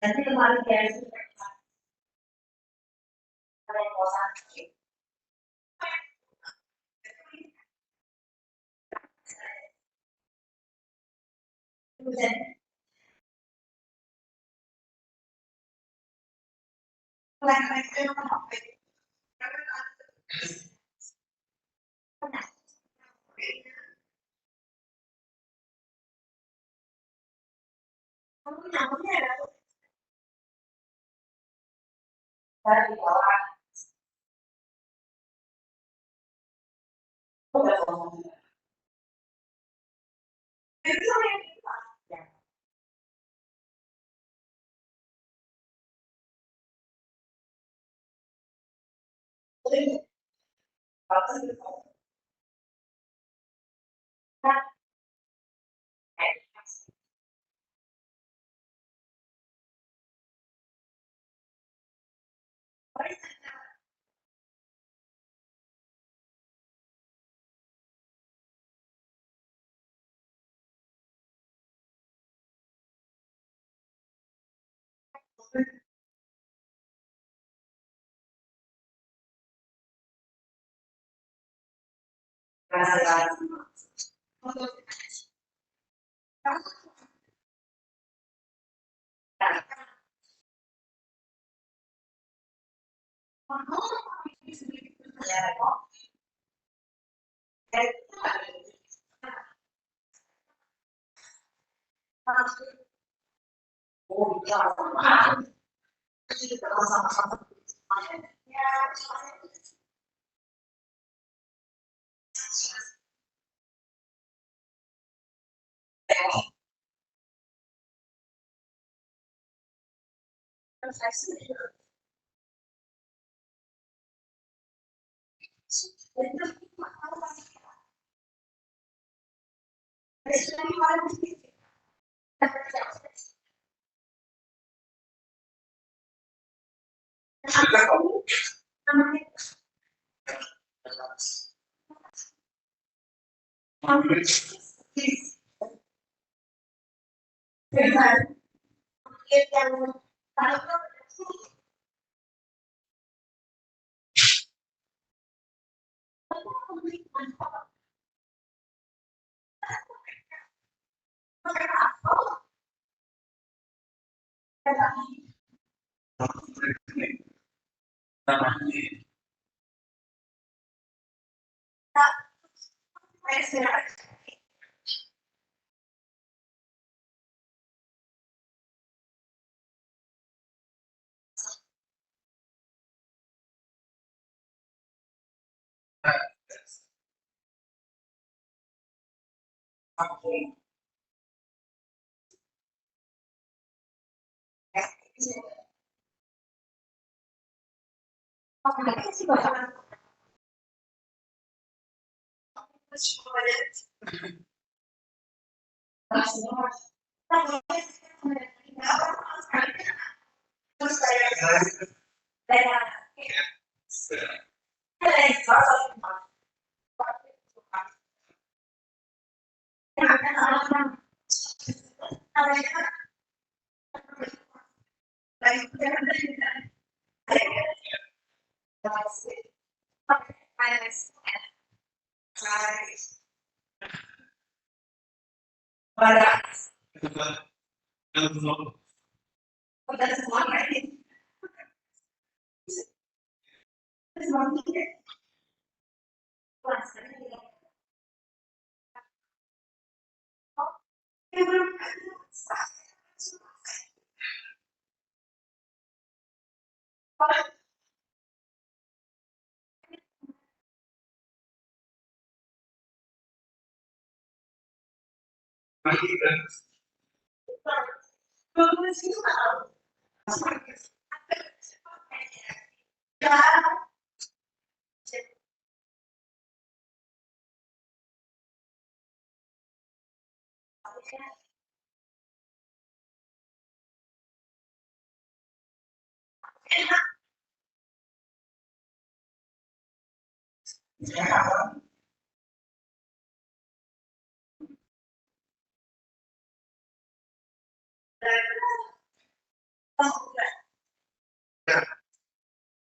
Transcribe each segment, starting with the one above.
Nanti kemarin dia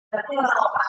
Berarti orang apa?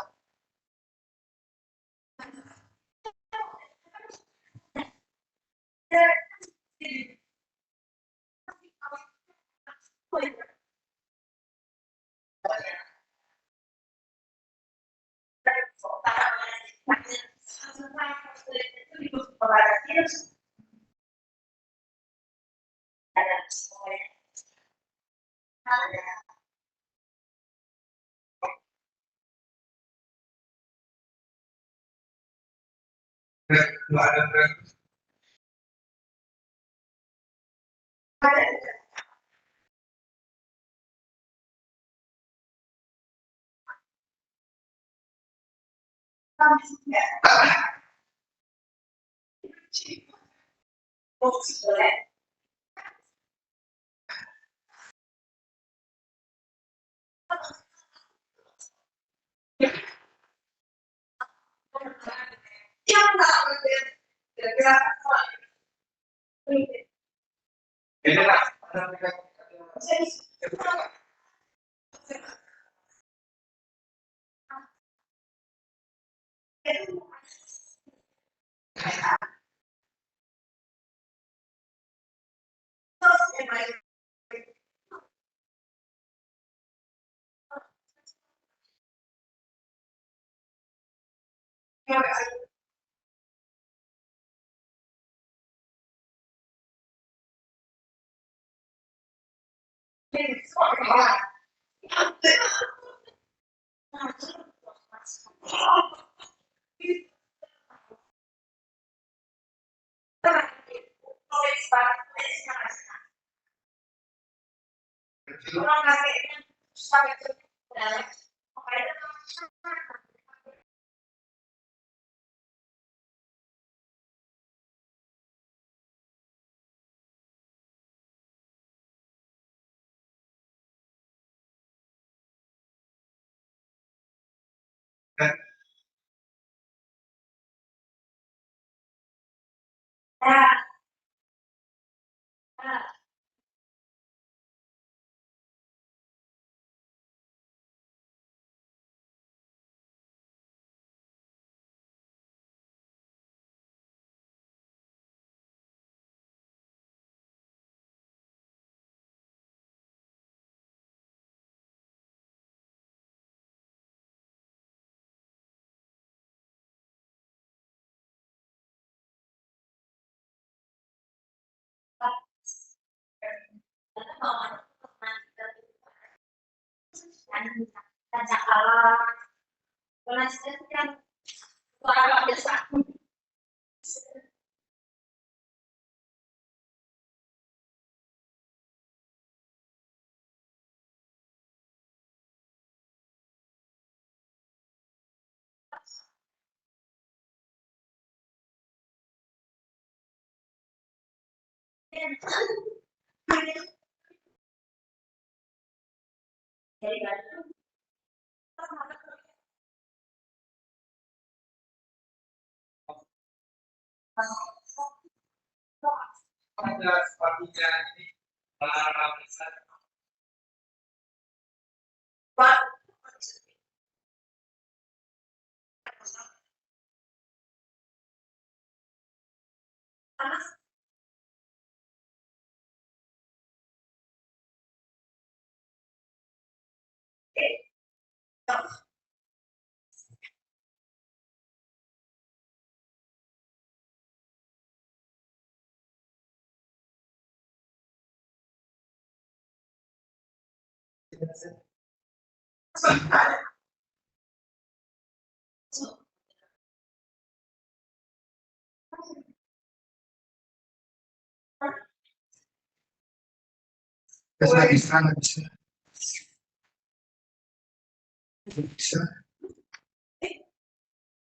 Bisa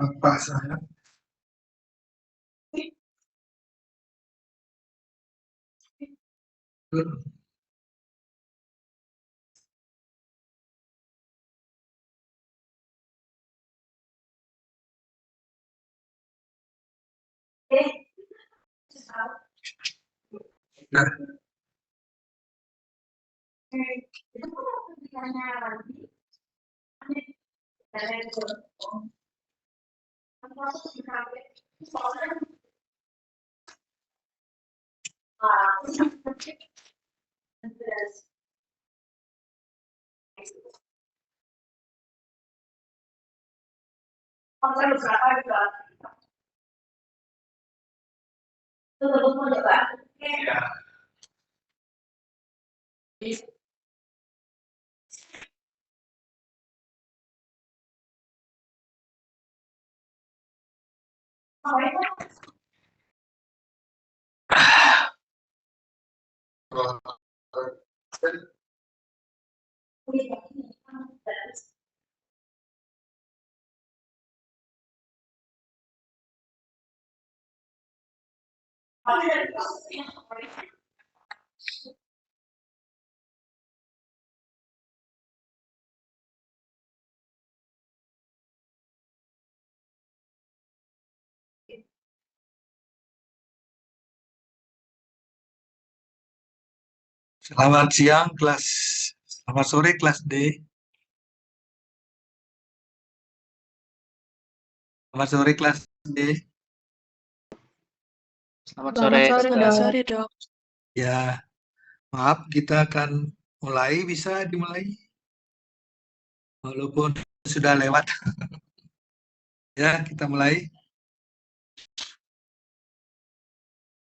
apa saya Nah, ya. Selamat siang kelas, selamat sore kelas D. Selamat sore kelas D. Selamat sore, Sore, Dok. Ya, maaf kita akan mulai, bisa dimulai. Walaupun sudah lewat. Ya, kita mulai.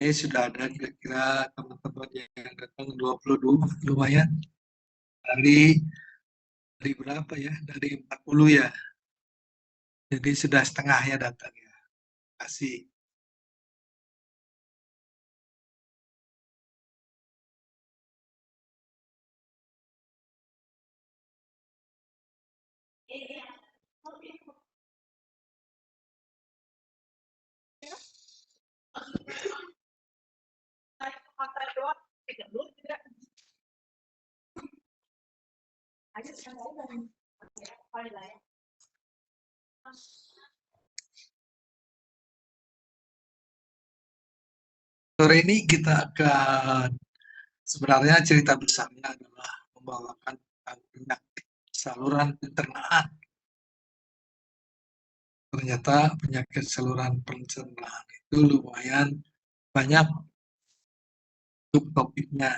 Ini sudah ada kira-kira teman-teman yang datang 22, lumayan. Dari berapa ya? Dari 40 ya. Jadi sudah setengah ya datang ya. Terima kasih. Sore ini kita akan, sebenarnya cerita besarnya adalah membawakan tentang penyakit saluran pencernaan. Ternyata penyakit saluran pencernaan itu lumayan banyak subtopiknya.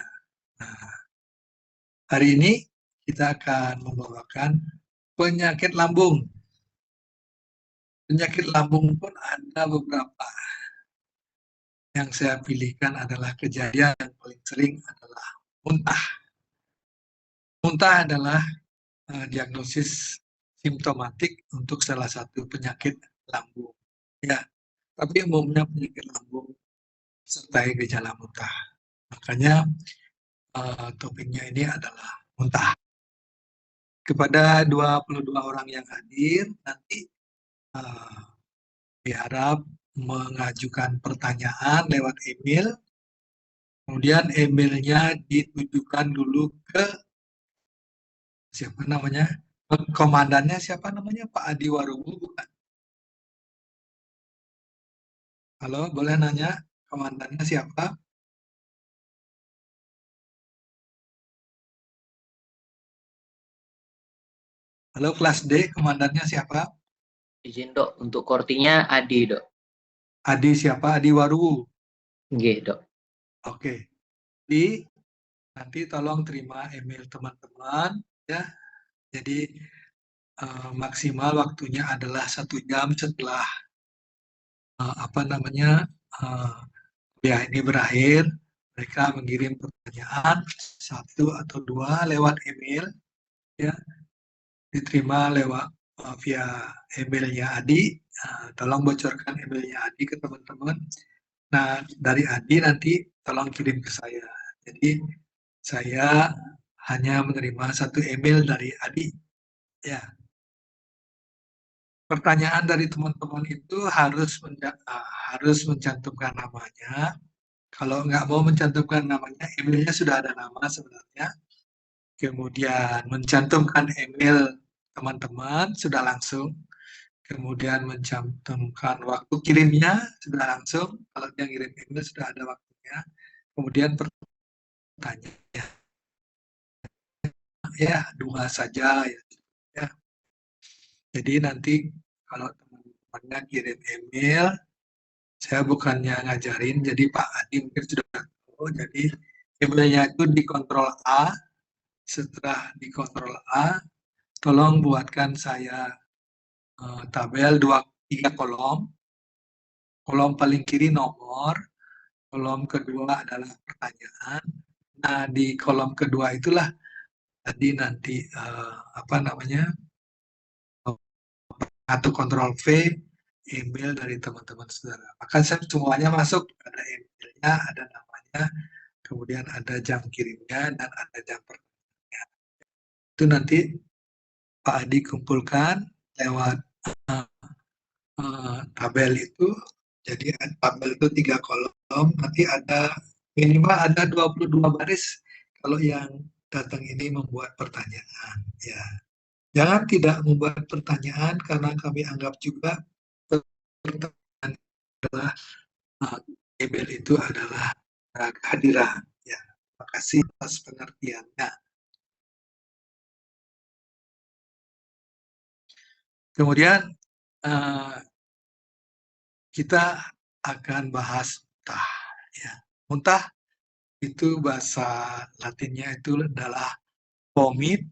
Nah, hari ini kita akan membawakan penyakit lambung. Penyakit lambung pun ada beberapa. Yang saya pilihkan adalah kejadian yang paling sering adalah muntah. Muntah adalah diagnosis simptomatik untuk salah satu penyakit lambung. Ya, tapi umumnya penyakit lambung sertai gejala muntah. Makanya topiknya ini adalah muntah. Kepada 22 orang yang hadir, nanti diharap mengajukan pertanyaan lewat email. Kemudian emailnya ditujukan dulu ke siapa namanya? Komandannya siapa namanya? Pak Adi Warubu bukan? Halo, boleh nanya komandannya siapa? Halo kelas D, komandannya siapa? izin Dok, untuk kortinya Adi Dok. Adi siapa? Adi Warubu. Nggih Dok. Oke. Jadi nanti tolong terima email teman-teman ya. Jadi maksimal waktunya adalah 1 jam setelah kuliah ini berakhir. Mereka mengirim pertanyaan 1 atau 2 lewat email ya, diterima lewat via emailnya Adi. Tolong bocorkan emailnya Adi ke teman-teman. Nah, dari Adi nanti tolong kirim ke saya. Jadi saya hanya menerima 1 email dari Adi. Ya. Pertanyaan dari teman-teman itu harus mencantumkan namanya. Kalau nggak mau mencantumkan namanya, emailnya sudah ada nama sebenarnya. Kemudian mencantumkan email teman-teman sudah langsung. kemudian mencantumkan waktu kirimnya sudah langsung, kalau dia ngirim email sudah ada waktunya, kemudian pertanyaan ya 2 saja ya. Ya. Jadi nanti kalau teman-temannya kirim email, saya bukannya ngajarin, jadi Pak Adi mungkin sudah tahu, jadi emailnya itu dikontrol A, setelah dikontrol A, tolong buatkan saya tabel 3 kolom. Kolom paling kiri nomor, kolom kedua adalah pertanyaan. Nah, di kolom kedua itulah tadi nanti apa namanya, atau kontrol V, email dari teman-teman saudara. Maka semuanya masuk, ada emailnya, ada namanya, kemudian ada jam kirimnya, dan ada jam pertanyaannya. Itu nanti Pak Adi kumpulkan lewat tabel itu. Jadi tabel itu 3 kolom, nanti ada minimal ada 22 baris kalau yang datang ini membuat pertanyaan. Ya. Jangan tidak membuat pertanyaan karena kami anggap juga pertanyaan adalah email itu adalah kehadiran. Ya. Terima kasih atas pengertiannya. Kemudian kita akan bahas muntah. Ya. Muntah itu bahasa Latinnya itu adalah vomit,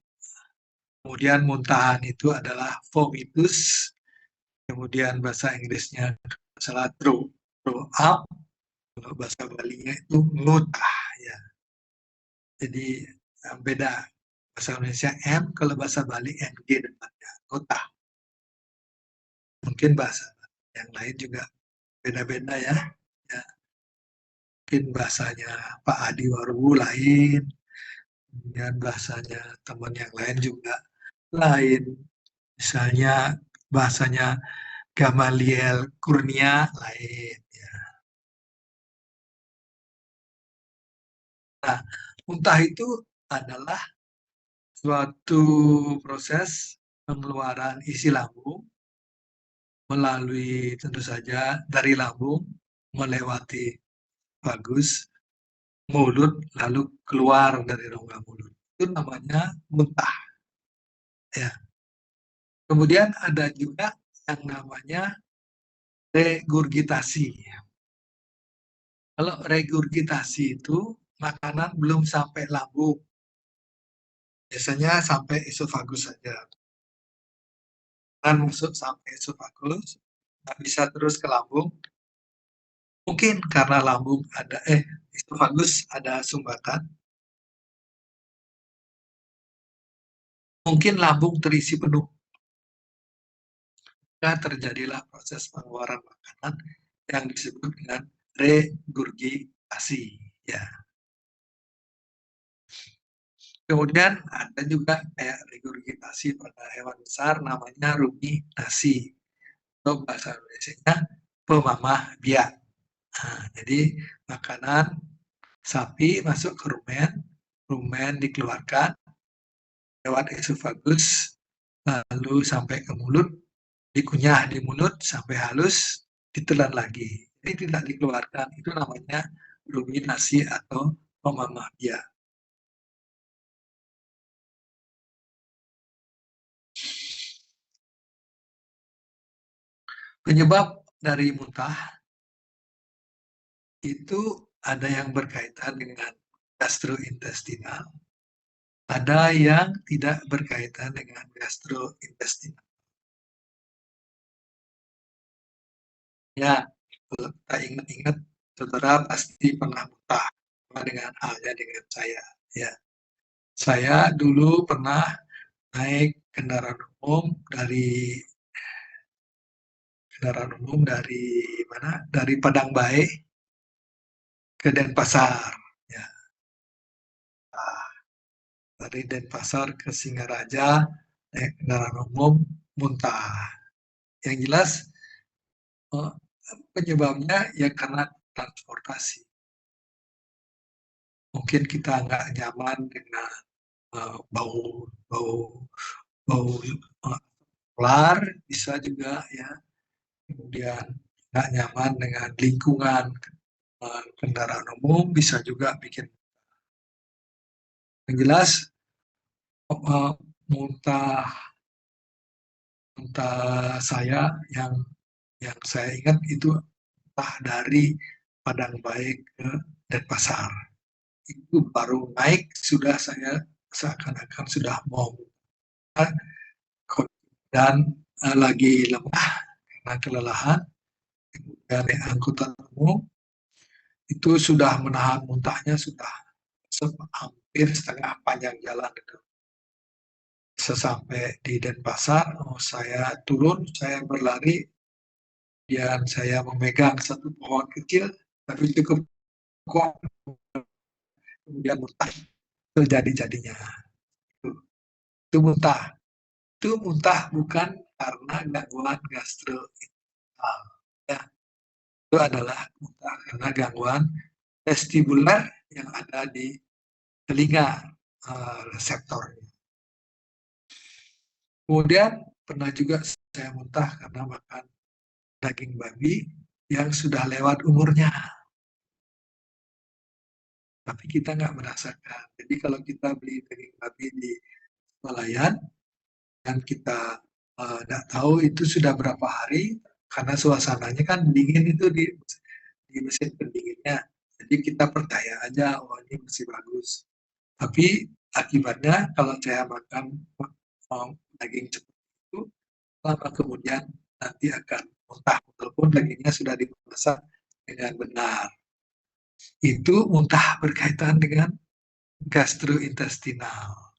kemudian muntahan itu adalah vomitus, kemudian bahasa Inggrisnya salah throw up, kalau bahasa Balinya itu ngutah ya. Jadi beda, bahasa Indonesia M, kalau bahasa Bali NG depannya, ngutah. Mungkin bahasa yang lain juga beda-beda ya. Ya. Mungkin bahasanya Pak Adi Warubu lain, kemudian bahasanya teman yang lain juga lain. Misalnya bahasanya Gamaliel Kurnia lain. Ya. Nah, muntah itu adalah suatu proses pengeluaran isi lambung melalui tentu saja dari lambung melewati vagus, mulut, lalu keluar dari rongga mulut. Itu namanya muntah. Ya. Kemudian ada juga yang namanya regurgitasi. Kalau regurgitasi itu makanan belum sampai lambung. Biasanya sampai esofagus saja. Makanan masuk sampai esofagus, nggak bisa terus ke lambung. Mungkin karena lambung ada, esofagus ada sumbatan. Mungkin lambung terisi penuh. Maka terjadilah proses pengeluaran makanan yang disebut dengan regurgitasi. Ya. Kemudian ada juga kayak regurgitasi pada hewan besar namanya ruminasi. Atau bahasa Indonesia pemamah biak. Nah, jadi makanan sapi masuk ke rumen, rumen dikeluarkan lewat esofagus, lalu sampai ke mulut, dikunyah di mulut sampai halus, ditelan lagi. Ini tidak dikeluarkan, itu namanya ruminasi atau pemamah biak. Penyebab dari muntah itu ada yang berkaitan dengan gastrointestinal, ada yang tidak berkaitan dengan gastrointestinal. Ya, kalau kita ingat-ingat, saudara pasti pernah muntah dengan halnya dengan saya. Ya, saya dulu pernah naik kendaraan umum dari mana? Dari Padang Bae ke Denpasar. Ya. Nah, dari Denpasar ke Singaraja naik kendaraan umum muntah. Yang jelas penyebabnya ya karena transportasi. Mungkin kita nggak nyaman dengan bau polar bisa juga ya, kemudian nggak nyaman dengan lingkungan kendaraan umum bisa juga bikin. Yang jelas muntah saya yang saya ingat itu muntah dari Padang Baik ke Denpasar. Itu baru naik sudah saya seakan-akan sudah mau muntah dan lagi lemah karena kelelahan. Kemudian naik angkutan umum itu sudah menahan muntahnya sudah hampir setengah panjang jalan itu. Sesampai di Denpasar, saya turun, saya berlari, dan saya memegang satu pohon kecil, tapi cukup kuat, kemudian muntah terjadi-jadinya. Itu muntah. Itu muntah bukan karena gangguan gastrointestinal. Ya. Itu adalah muntah karena gangguan vestibuler yang ada di telinga reseptor. Kemudian pernah juga saya muntah karena makan daging babi yang sudah lewat umurnya. Tapi kita nggak merasakan. Jadi kalau kita beli daging babi di Malayan dan kita nggak tahu itu sudah berapa hari, karena suasananya kan dingin itu di mesin pendinginnya. Jadi kita percaya aja, oh ini masih bagus. Tapi akibatnya kalau saya makan daging seperti itu, lama kemudian nanti akan muntah, walaupun dagingnya sudah dimasak dengan benar. Itu muntah berkaitan dengan gastrointestinal.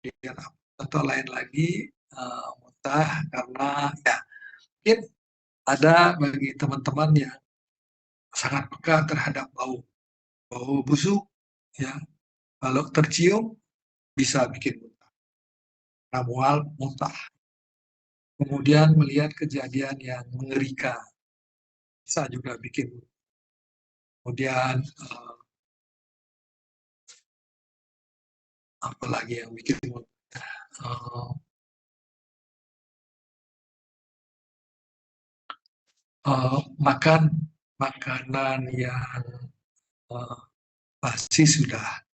Dan contoh lain lagi, muntah karena ya mungkin ada bagi teman-teman yang sangat peka terhadap bau busuk, ya kalau tercium bisa bikin muntah, mual, muntah. Kemudian melihat kejadian yang mengerikan bisa juga bikin. Kemudian apalagi yang bikin makan makanan yang pasti sudah,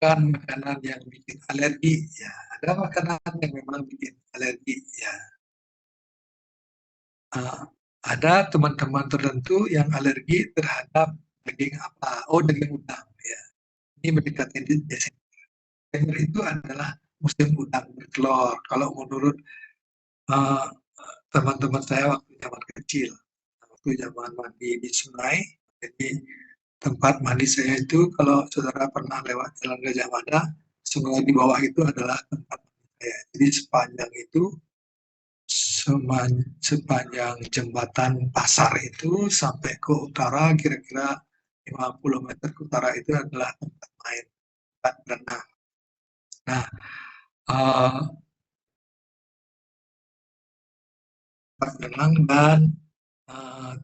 kan makanan yang bikin alergi ya, ada makanan yang memang bikin alergi ya. Ada teman-teman tertentu yang alergi terhadap daging apa? Oh, daging udang ya. Ini mendekati Desember. Desember itu adalah musim udang bertelur. Kalau menurut teman-teman saya waktu zaman kecil, waktu zaman mandi di sungai, jadi tempat mandi saya itu kalau saudara pernah lewat Jalan Gajah Mada, sungai di bawah itu adalah tempat mandi saya. Jadi sepanjang itu, sepanjang jembatan Pasar itu sampai ke utara kira-kira 50 meter ke utara itu adalah tempat main, tempat berenang. Nah, tempat berenang dan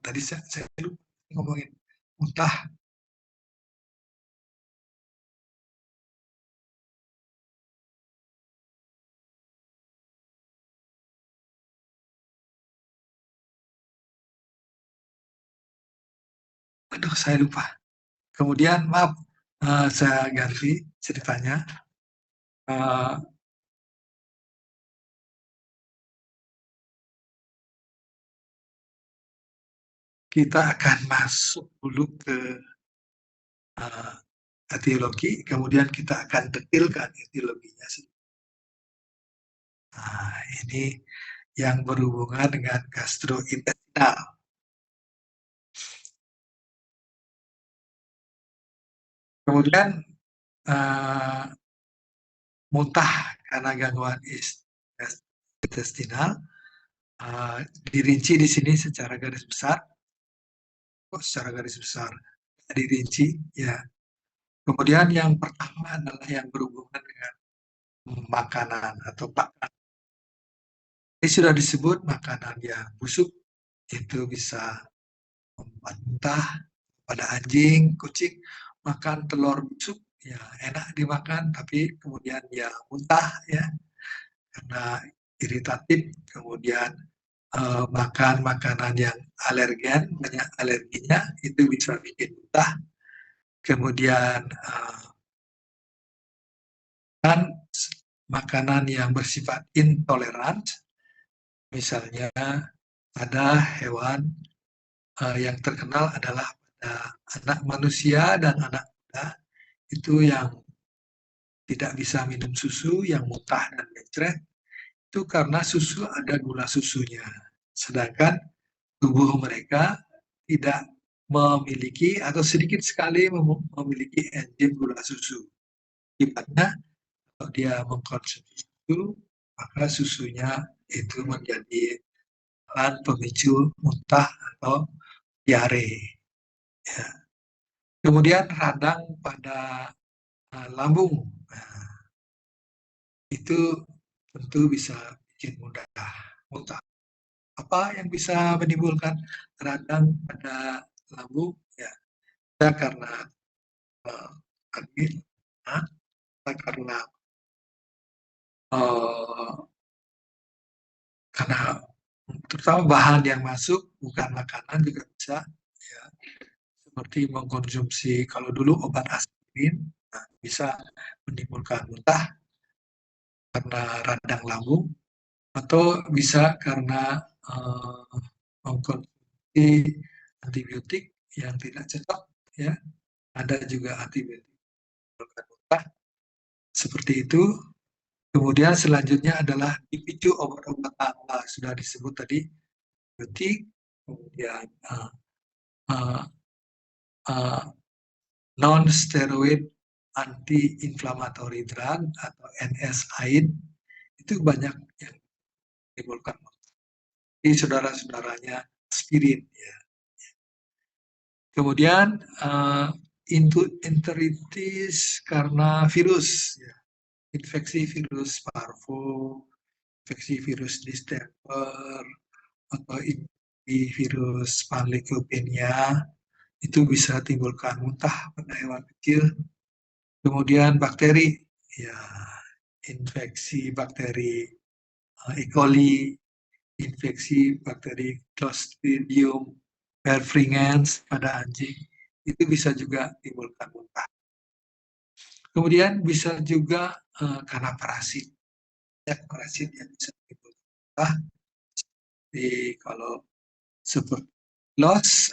tadi saya lupa ngomongin muntah. Aduh, saya lupa. Kemudian maaf, saya ganti ceritanya. Kita akan masuk dulu ke etiologi, kemudian kita akan detilkan etiologinya. Nah, ini yang berhubungan dengan gastrointestinal. Kemudian muntah karena gangguan intestinal dirinci di sini secara garis besar. Secara garis besar dirinci ya. Kemudian yang pertama adalah yang berhubungan dengan makanan atau pakan. Ini sudah disebut makanan yang busuk, itu bisa membuat muntah. Pada anjing, kucing, makan telur busuk, ya enak dimakan, tapi kemudian ya muntah ya. karena iritatif, kemudian makan makanan yang alergen, banyak alerginya, itu bisa bikin muntah. Kemudian kan makanan yang bersifat intoleran, misalnya ada hewan yang terkenal adalah pada anak manusia dan anak kuda, itu yang tidak bisa minum susu, yang muntah dan mencret, itu karena susu ada gula susunya. Sedangkan tubuh mereka tidak memiliki atau sedikit sekali memiliki enzim gula susu. Akibatnya kalau dia mengkonsumsi susu, maka susunya itu menjadi bahan pemicu muntah atau diare. Ya. Kemudian radang pada lambung, nah, itu tentu bisa bikin muntah. Apa yang bisa menimbulkan radang pada lambung? Ya, karena admin, karena karena terutama bahan yang masuk bukan makanan juga bisa, ya, seperti mengkonsumsi kalau dulu obat aspirin, nah, bisa menimbulkan muntah karena radang lambung, atau bisa karena mengkonsumsi antibiotik yang tidak cocok, ya, ada juga antibiotik menimbulkan muntah seperti itu. Kemudian selanjutnya adalah dipicu obat-obatan, sudah disebut tadi, antibiotik, kemudian non-steroid anti-inflammatory drug atau NSAID, itu banyak yang menimbulkan muntah. Jadi saudara-saudaranya aspirin, ya. Kemudian enteritis karena virus, ya. Infeksi virus parvo, infeksi virus distemper, atau virus panleukopenia, itu bisa timbulkan muntah pada hewan kecil. Kemudian bakteri, ya, infeksi bakteri E. coli, infeksi bakteri Clostridium perfringens pada anjing, itu bisa juga timbulkan muntah. Kemudian bisa juga karena parasit, ya, parasit yang bisa timbulkan muntah. Jadi kalau seperti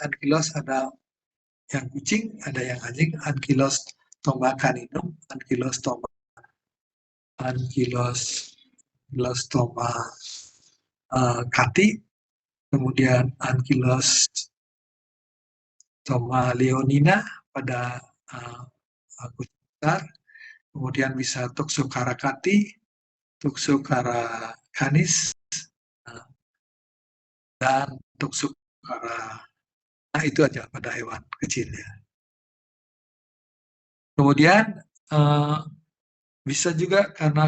ankilos ada yang kucing, ada yang anjing, ankilos caninum, ankylostoma cati, kemudian ankylostoma leonina pada kucing besar, kemudian bisa toxocara cati, toxocara canis, dan toxocara. Nah, itu aja pada hewan kecil, ya. Kemudian bisa juga karena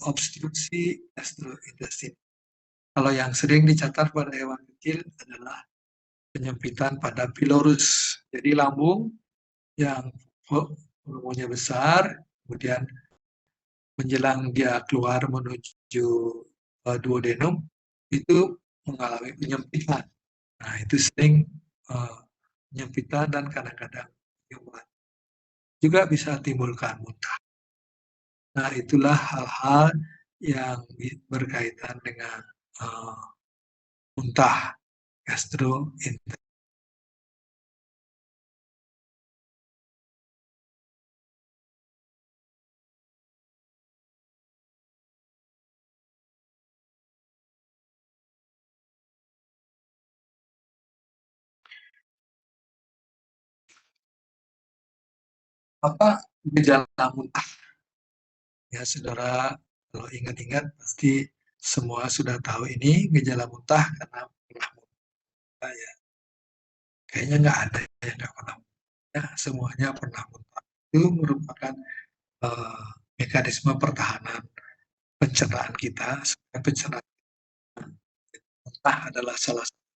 obstruksi gastrointestin. Kalau yang sering dicatat pada hewan kecil adalah penyempitan pada pylorus. Jadi lambung yang volumenya besar, kemudian menjelang dia keluar menuju duodenum, itu mengalami penyempitan. Nah, itu sering penyempitan dan kadang-kadang penyumbatan. Juga bisa timbulkan muntah. Nah, itulah hal-hal yang berkaitan dengan muntah gastrointestinal. Apa gejala muntah? Ya, saudara, kalau ingat-ingat pasti semua sudah tahu ini gejala muntah karena pernah muntah, ya. Kayaknya nggak ada yang nggak pernah muntah. Ya, semuanya pernah muntah. Itu merupakan mekanisme pertahanan pencernaan kita. Pencernaan muntah adalah salah satu.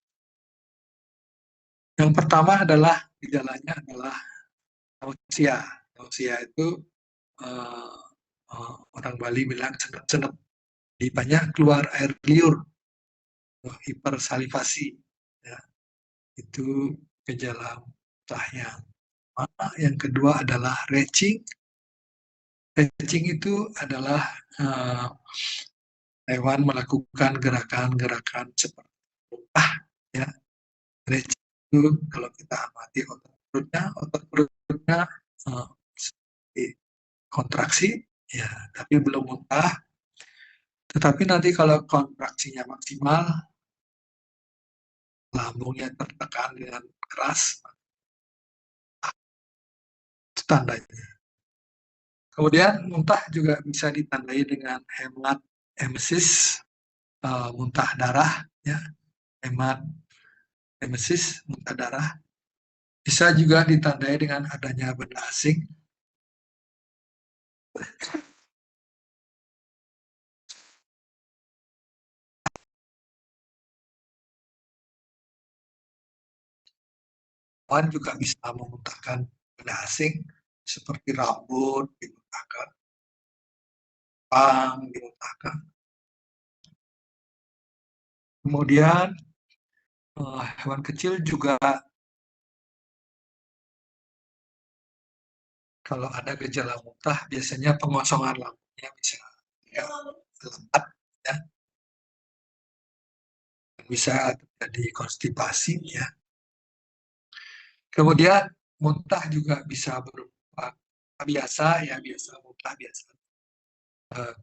Yang pertama adalah gejalanya adalah nausea. Nausea itu orang Bali bilang cenep-cenep. Jadi banyak keluar air liur, hipersalivasi. Ya, itu gejala muntah yang pertama. Yang kedua adalah retching. Retching itu adalah hewan melakukan gerakan-gerakan seperti muntah. Ya. Retching itu kalau kita amati otot perutnya seperti kontraksi, ya, tapi belum muntah. Tetapi nanti kalau kontraksinya maksimal, lambungnya tertekan dengan keras, itu tandanya. Kemudian muntah juga bisa ditandai dengan hematemesis, muntah darah, ya, hematemesis, muntah darah. Bisa juga ditandai dengan adanya benda asing. Hewan juga bisa memuntahkan benda asing seperti rambut dimuntahkan, pang dimuntahkan. Kemudian hewan kecil juga kalau ada gejala muntah biasanya pengosongan lambungnya bisa lambat, ya. Bisa terjadi konstipasi, ya. Kemudian muntah juga bisa berupa biasa, ya, biasa muntah biasa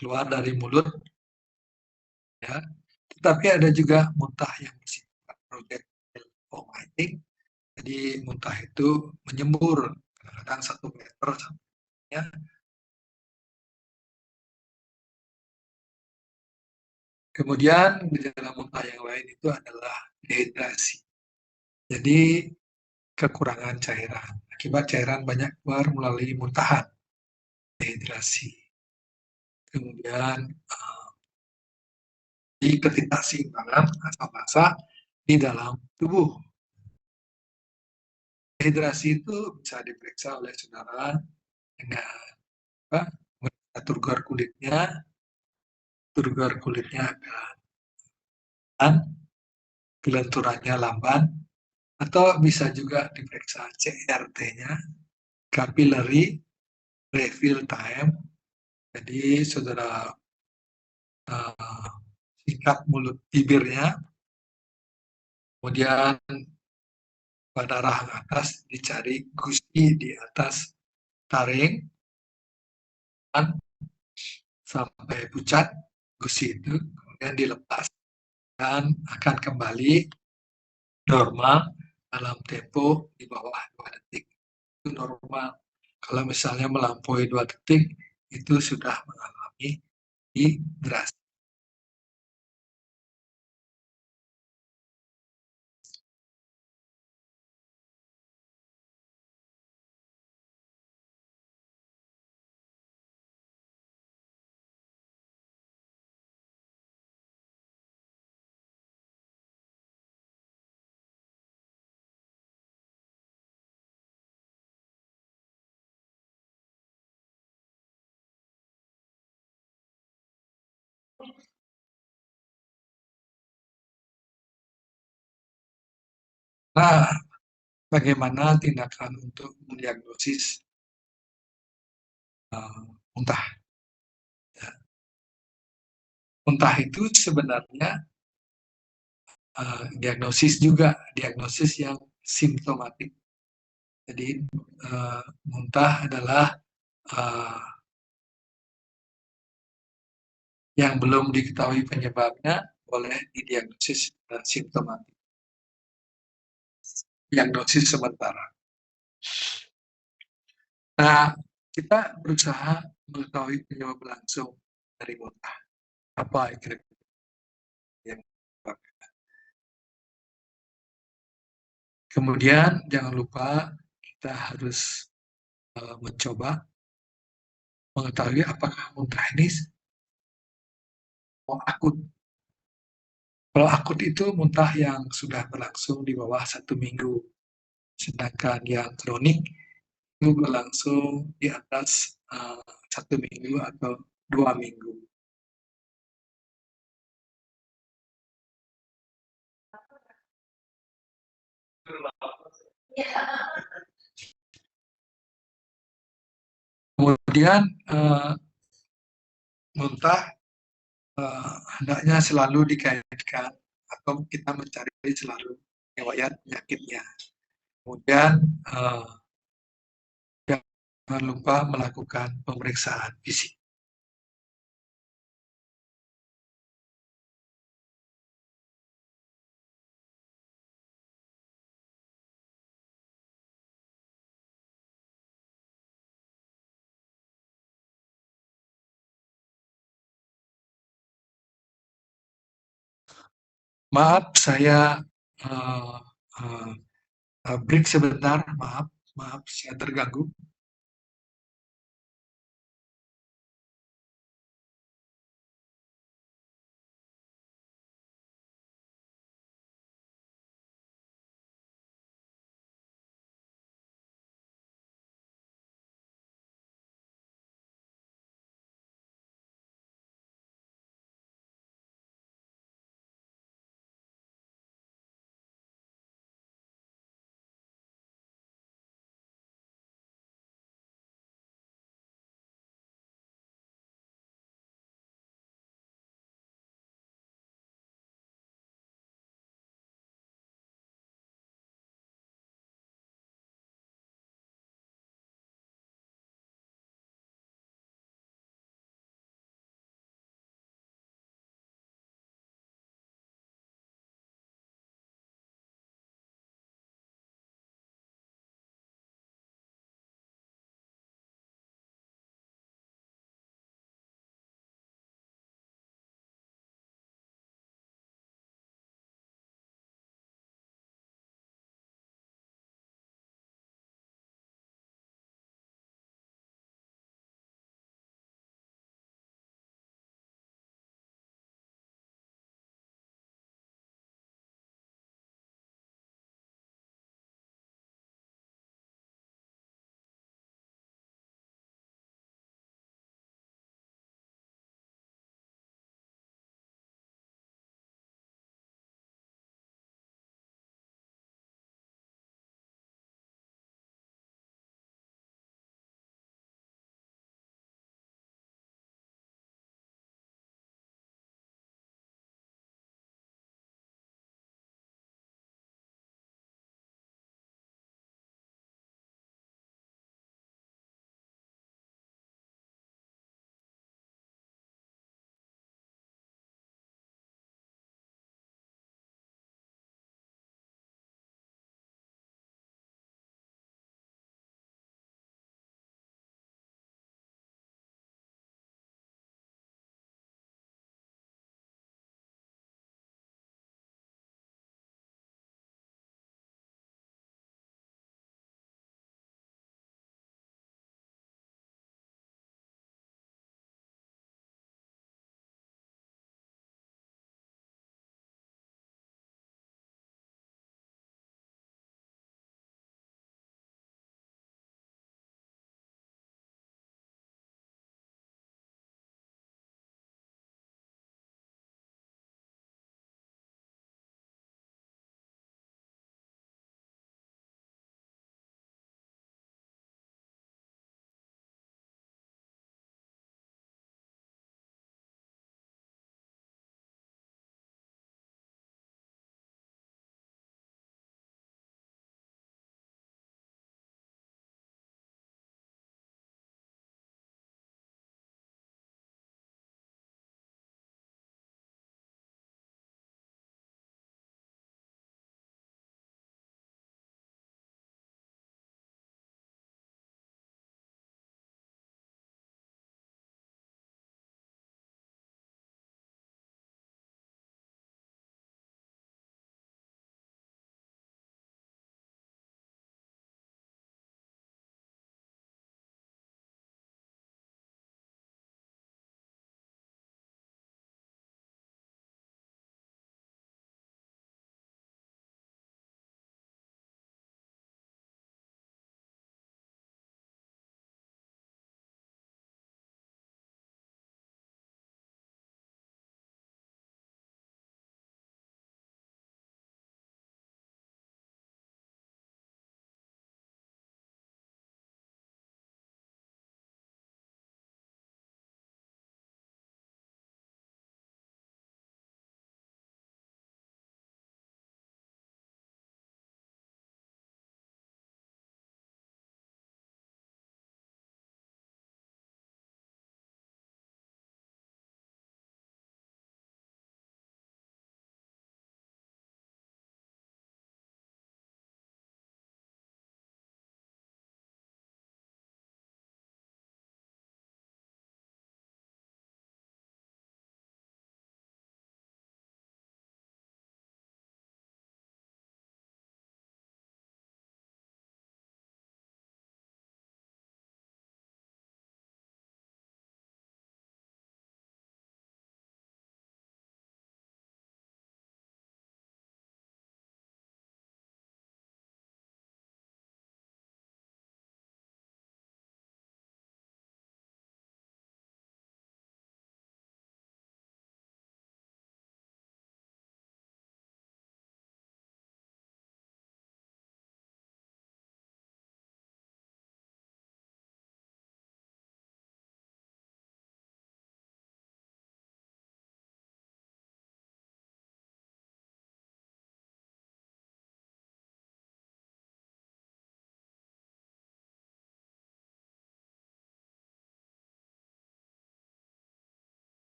keluar dari mulut, ya. Tetapi ada juga muntah yang bersifat projectile vomiting. Jadi muntah itu menyembur kadang-kadang 1 meter, ya. Kemudian gejala muntah yang lain itu adalah dehidrasi. Jadi kekurangan cairan. Akibat cairan banyak keluar melalui muntahan, dehidrasi. Kemudian di ketidakseimbangan asam basa di dalam tubuh. Dehidrasi itu bisa diperiksa oleh saudara dengan turgor kulitnya akan kelenturannya lamban, atau bisa juga diperiksa CRT-nya, capillary refill time. Jadi saudara singkap mulut bibirnya, kemudian pada rahang atas dicari gusi di atas taring sampai pucat gusi itu, kemudian dilepas dan akan kembali normal dalam tempo di bawah 2 detik. Itu normal. Kalau misalnya melampaui 2 detik, itu sudah mengalami dehidrasi. Nah, bagaimana tindakan untuk mendiagnosis muntah? Ya. Muntah itu sebenarnya diagnosis yang simptomatik. Jadi muntah adalah yang belum diketahui penyebabnya boleh didiagnosis simptomatik. Diagnosis sementara. Nah, kita berusaha mengetahui penyebab langsung dari muntah. Apa kira-kira yang menyebabkan? Kemudian jangan lupa kita harus mencoba mengetahui apakah muntah ini akut. Kalau akut itu muntah yang sudah berlangsung di bawah 1 minggu. Sedangkan yang kronik itu berlangsung di atas 1 minggu atau 2 minggu. Kemudian muntah hendaknya selalu dikaitkan atau kita mencari selalu riwayat penyakitnya. Kemudian jangan lupa melakukan pemeriksaan fisik. Maaf, saya break sebentar. Maaf, saya terganggu.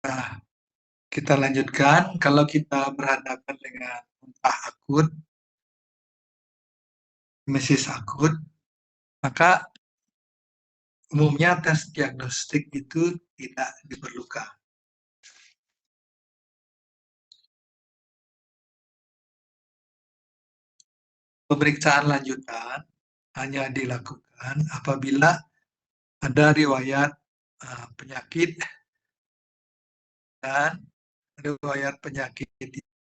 Nah, kita lanjutkan. Kalau kita berhadapan dengan muntah akut, emesis akut, maka umumnya tes diagnostik itu tidak diperlukan. Pemeriksaan lanjutan hanya dilakukan apabila ada riwayat penyakit dan riwayat penyakit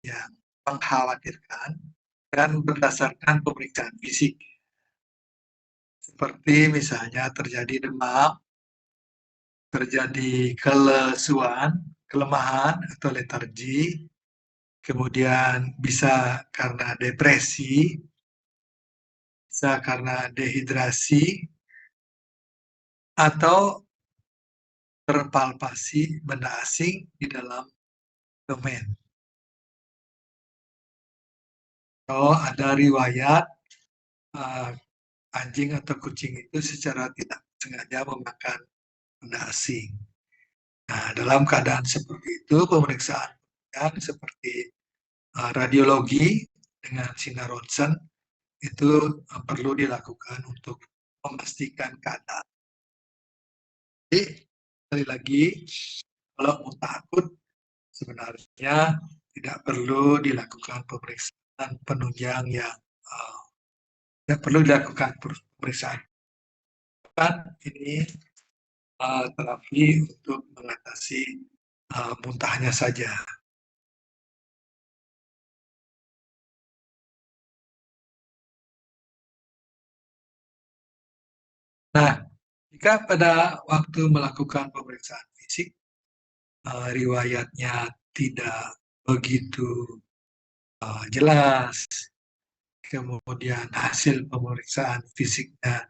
yang mengkhawatirkan dan berdasarkan pemeriksaan fisik. Seperti misalnya terjadi demam, terjadi kelesuan, kelemahan atau letargi, kemudian bisa karena depresi, bisa karena dehidrasi, atau terpalpasi benda asing di dalam domain. Atau ada riwayat anjing atau kucing itu secara tidak sengaja memakan benda asing. Nah, dalam keadaan seperti itu, pemeriksaan yang seperti radiologi dengan sinar ronsen itu perlu dilakukan untuk memastikan keadaan. Jadi, sekali lagi, kalau muntah akut sebenarnya tidak perlu dilakukan pemeriksaan penunjang yang tidak perlu dilakukan pemeriksaan. Kan ini terapi untuk mengatasi muntahnya saja. Nah, jika pada waktu melakukan pemeriksaan fisik riwayatnya tidak begitu jelas, kemudian hasil pemeriksaan fisiknya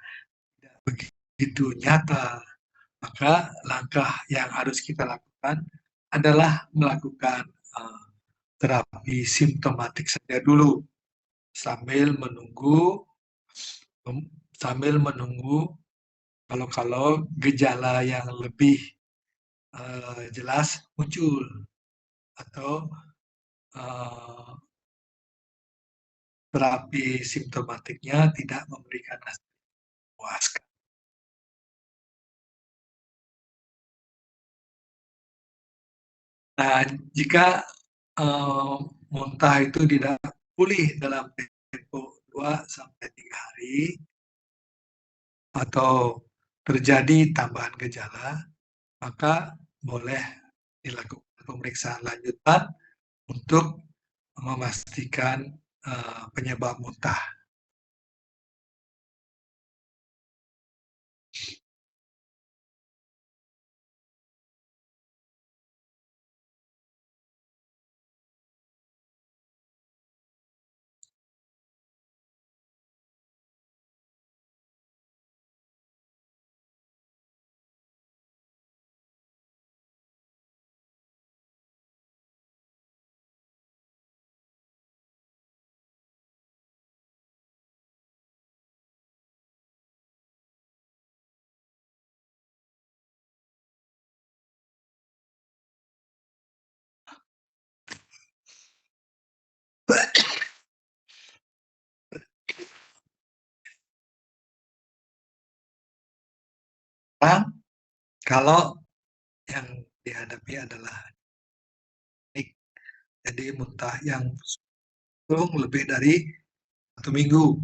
tidak begitu nyata, maka langkah yang harus kita lakukan adalah melakukan terapi simptomatik saja dulu sambil menunggu kalau gejala yang lebih jelas muncul atau terapi simptomatiknya tidak memberikan hasil memuaskan. Nah, jika muntah itu tidak pulih dalam tempo 2-3 hari atau terjadi tambahan gejala, maka boleh dilakukan pemeriksaan lanjutan untuk memastikan penyebab muntah. Nah, kalau yang dihadapi adalah jadi muntah yang lebih dari 1 minggu.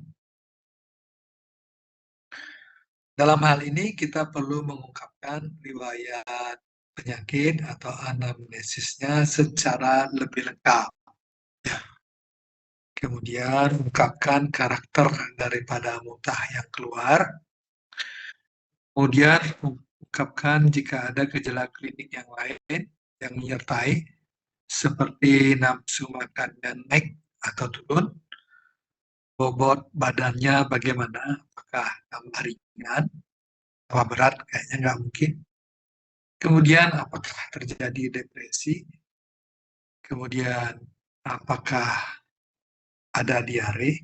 Dalam hal ini kita perlu mengungkapkan riwayat penyakit atau anamnesisnya secara lebih lengkap. Ya. Kemudian ungkapkan karakter daripada muntah yang keluar. Kemudian ungkapkan jika ada gejala klinik yang lain yang menyertai seperti nafsu makannya naik atau turun, bobot badannya bagaimana, apakah tambah ringan, tambah berat, kayaknya nggak mungkin. Kemudian apakah terjadi depresi, kemudian apakah ada diare,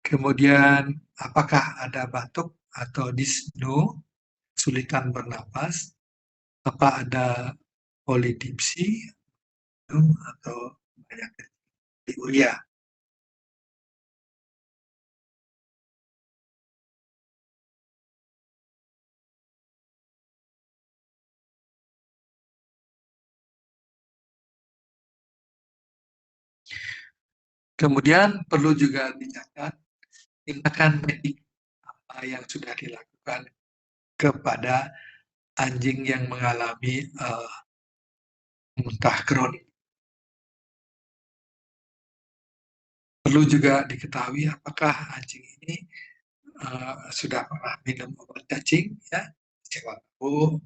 kemudian apakah ada batuk atau dyspnea, kesulitan bernapas, apa ada polidipsi atau banyak urea. Kemudian perlu juga dicatat tindakan medik apa yang sudah dilakukan kepada anjing yang mengalami muntah kronik. Perlu juga diketahui apakah anjing ini sudah pernah minum obat cacing, ya, tahu,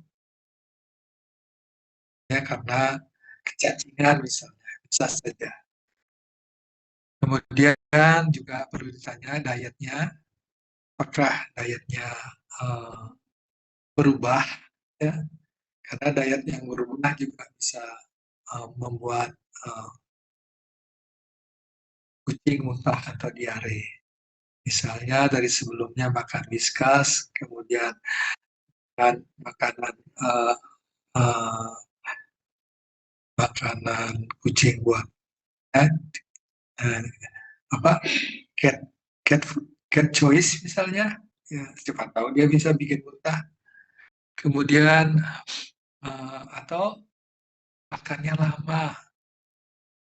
ya, karena kecacingan misalnya, bisa saja. Kemudian juga perlu ditanya dietnya, apakah dietnya berubah, ya, karena diet yang berubah juga bisa membuat kucing muntah atau diare. Misalnya dari sebelumnya makan Whiskas, kemudian makanan makanan kucing buat apa cat cat cat choice misalnya, ya, cepat tahu dia bisa bikin muntah. Kemudian atau makannya lama,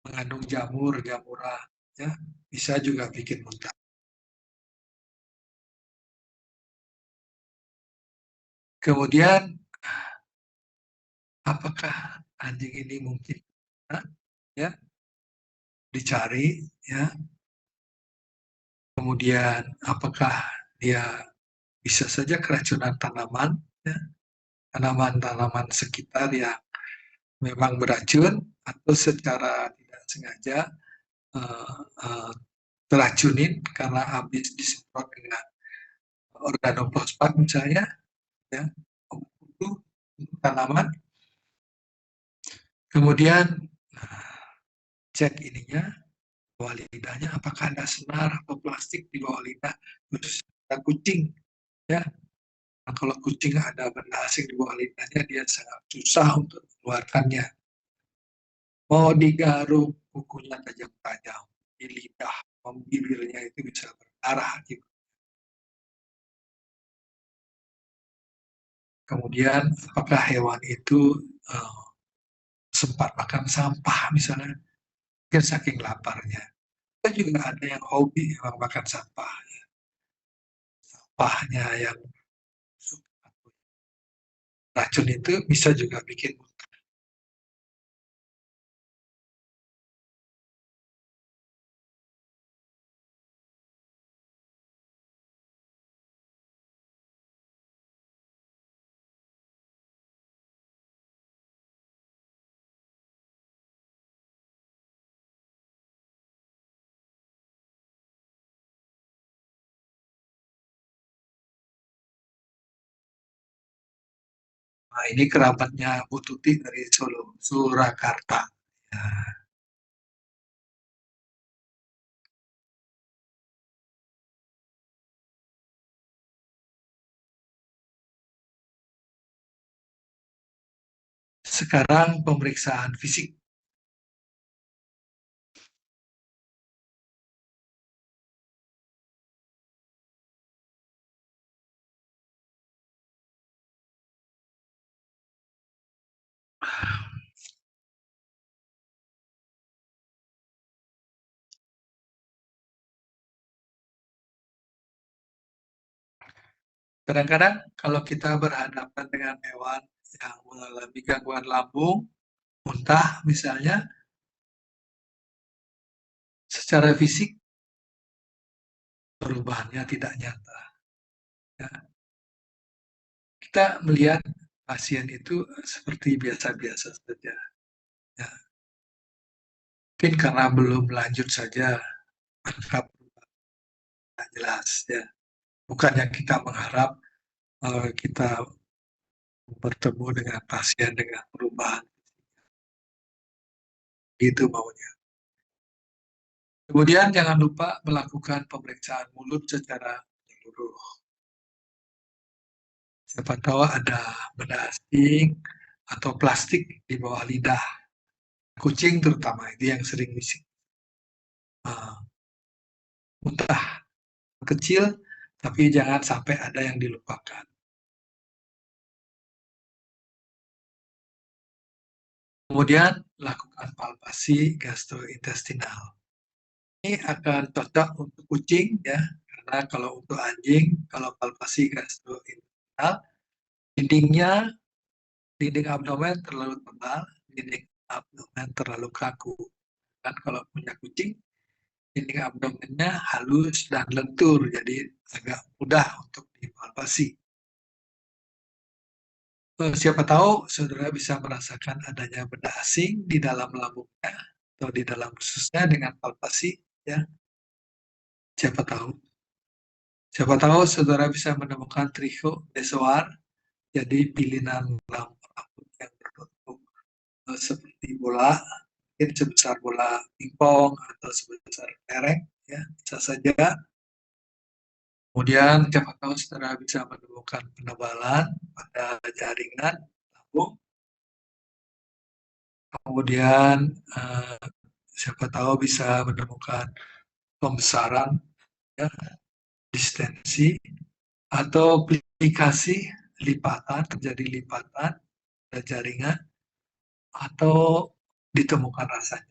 mengandung jamuran, ya, bisa juga bikin muntah. Kemudian apakah anjing ini mungkin, ya, dicari, ya. Kemudian apakah dia bisa saja keracunan tanaman, ya, tanaman-tanaman sekitar yang memang beracun atau secara tidak sengaja teracunin karena habis disemprot dengan organofosfat misalnya, ya, untuk tanaman. Kemudian cek ininya, bawah lidahnya, apakah ada senar atau plastik di bawah lidah, khususnya kucing, ya. Nah, kalau kucing ada benda asing di bawah lidahnya, dia sangat susah untuk mengeluarkannya. Mau digaruk, kukunya tajam-tajam, di lidah, bibirnya itu bisa berdarah gitu. Kemudian apakah hewan itu sempat makan sampah misalnya, mungkin saking laparnya. Kita juga ada yang hobi makan sampah, sampahnya yang racun itu bisa juga bikin muntah. Nah, ini kerabatnya Bu Tuti dari Solo, Surakarta. Ya. Sekarang pemeriksaan fisik. Kadang-kadang kalau kita berhadapan dengan hewan yang mengalami gangguan lambung, muntah misalnya, secara fisik perubahannya tidak nyata. Ya. Kita melihat pasien itu seperti biasa-biasa saja. Ya. Mungkin karena belum lanjut saja, maka tidak jelas. Ya. Bukannya kita mengharap kita bertemu dengan pasien dengan perubahan. Gitu maunya. Kemudian jangan lupa melakukan pemeriksaan mulut secara menyeluruh. Siapa tahu ada benda asing atau plastik di bawah lidah. Kucing terutama itu yang sering muntah kecil, tapi jangan sampai ada yang dilupakan. Kemudian lakukan palpasi gastrointestinal. Ini akan cocok untuk kucing ya, karena kalau untuk anjing, kalau palpasi gastrointestinal, dinding abdomen terlalu tebal, dinding abdomen terlalu kaku. Dan kalau punya kucing, dinding abdomennya halus dan lentur, jadi agak mudah untuk dipalpasi. Siapa tahu saudara bisa merasakan adanya benda asing di dalam lambungnya atau di dalam ususnya dengan palpasi, ya. Siapa tahu. Siapa tahu saudara bisa menemukan trichobezoar, jadi pilihan rambut yang berbentuk seperti bola, mungkin sebesar bola pingpong atau sebesar kelereng, ya bisa saja. Kemudian siapa tahu saudara bisa menemukan penebalan pada jaringan lambung. Kemudian siapa tahu bisa menemukan pembesaran, ya, distensi, atau aplikasi lipatan, terjadi lipatan pada jaringan, atau ditemukan rasanya.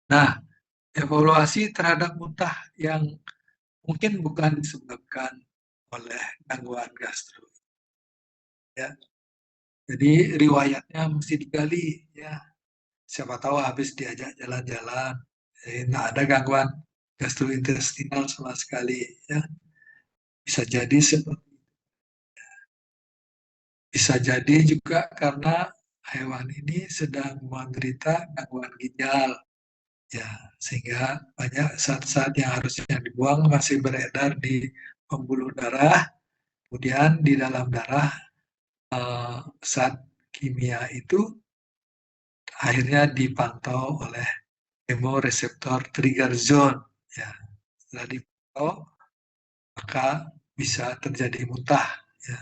Nah, evaluasi terhadap muntah yang mungkin bukan disebabkan oleh gangguan gastro, ya. Jadi riwayatnya mesti digali, ya. Siapa tahu habis diajak jalan-jalan, nggak ada gangguan gastrointestinal sama sekali, ya. Bisa jadi seperti, bisa jadi juga karena hewan ini sedang menderita gangguan ginjal, ya, sehingga banyak zat-zat yang harusnya dibuang masih beredar di pembuluh darah, kemudian di dalam darah zat kimia itu akhirnya dipantau oleh chemoreceptor trigger zone, ya. Setelah dipantau maka bisa terjadi muntah, ya.